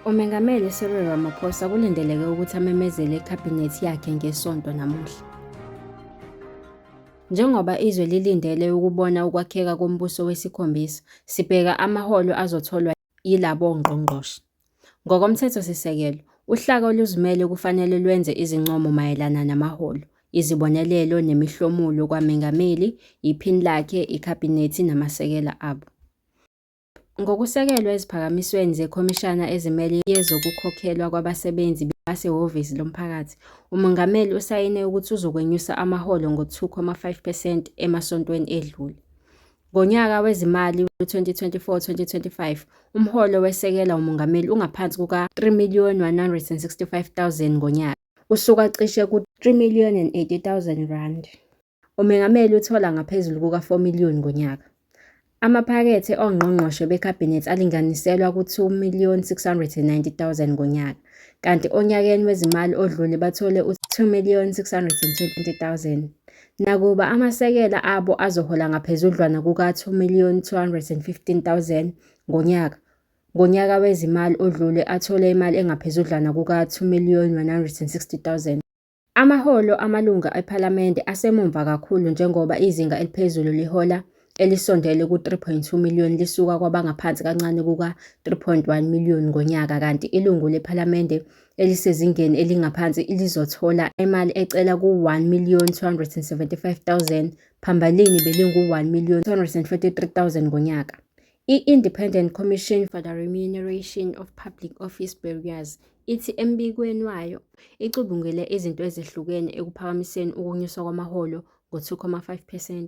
UMengameli Cyril Ramaphosa kulindeleke ukuthi amemezele ikhabhinethi yakhe ngeSonto namuhla. Njengoba izwe lilindele ukubona ukwakheka kombuso wesikhombisa, sibheka amaholo azotholwa yilabo ngqongqoshe. Ngokomthethosisekelo, uhlaka oluzimele kufanele lwenze izincomo mayelana namaholo, izibonelelo nemihlomulo kwaMengameli, iphini lakhe, ikhabhinethi namasekela abo. Ngokusekelwe eziphakamisweni zeKhomishana Ezimele Yezokukhokhelwa Kwabasebenzi Basehhovisi Lomphakathi, uMengameli usayine ukuthi uzokwenyusa amaholo ngo-2.5% emasontweni edlule. Ngonyaka wezimali we-2024-2025, umholo wesekela umongameli ungaphansi kuka-R3,165,000 ngonyaka, usuka cishe ku-R3,080,000. UMengameli uthola ngaphezulu kuka-R4 million ngonyaka. Amaphakethe ongqongqoshe bekhabhinethi alinganiselwa ku-R2,690,000 ngonyaka, kanti onyakeni wezimali odlule bathole u-R2,620,000. Nakuba amasekela abo azohola ngaphezudlwana kuka-R2,215,000 ngonyaka, ngonyaka wezimali odlule athole imali engaphezudlwana kuka-R2,160,000. Amaholo amalunga ePhalamende asemumva kakhulu njengoba izinga eliphezulu lihola elisondele ku-R3.2 million lisuka kwabangaphansi kancane kuka-R3.1 million ngonyaka, kanti ilungu lePhalamende elisezingeni elingaphansi lizothola imali ecela ku-R1,275,000 phambilini belingu-R1,243,000 ngonyaka. I-Independent Commission for the Remuneration of Public Office Bearers ithi embikweni wayo icubungule izinto ezehlukene ekuphakamiseni ukunyuswa kwamaholo ngo-2.5%.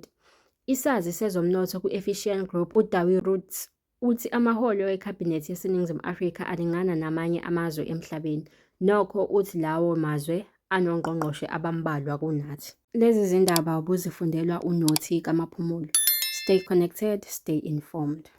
Isazi sezomnotho ku-Efficient Group uDawir Rhodes uthi amaholo ekhabhinethi yaseNingizimu Afrika alingana namanye amazwe emhlabeni, nokho uthi lawo mazwe anongqongqoshe abambalwa kunathi. Lezi zindaba ubuzifundelwa uNothi kaMaphumulo. Stay connected, stay informed.